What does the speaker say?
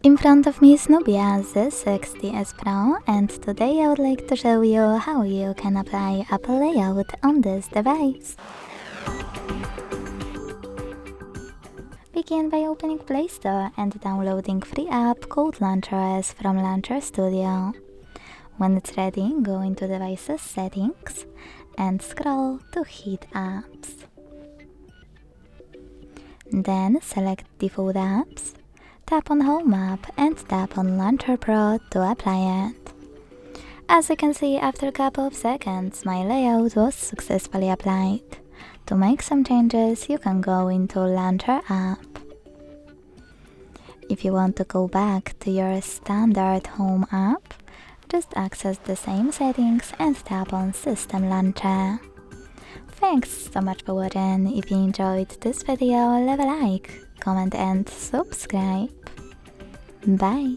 In front of me is Nubia Z60S Pro, and today I would like to show you how you can apply Apple layout on this device. Begin by opening Play Store and downloading free app called LauncherOS from Launcher Studio. When it's ready, go into Devices Settings and scroll to Hit Apps. Then select Default Apps, tap on Home App and tap on Launcher Pro to apply it. As you can see, after a couple of seconds, my layout was successfully applied. To make some changes, you can go into Launcher app. If you want to go back to your standard Home app, just access the same settings and tap on System Launcher. Thanks so much for watching. If you enjoyed this video, leave a like, comment and subscribe. Bye!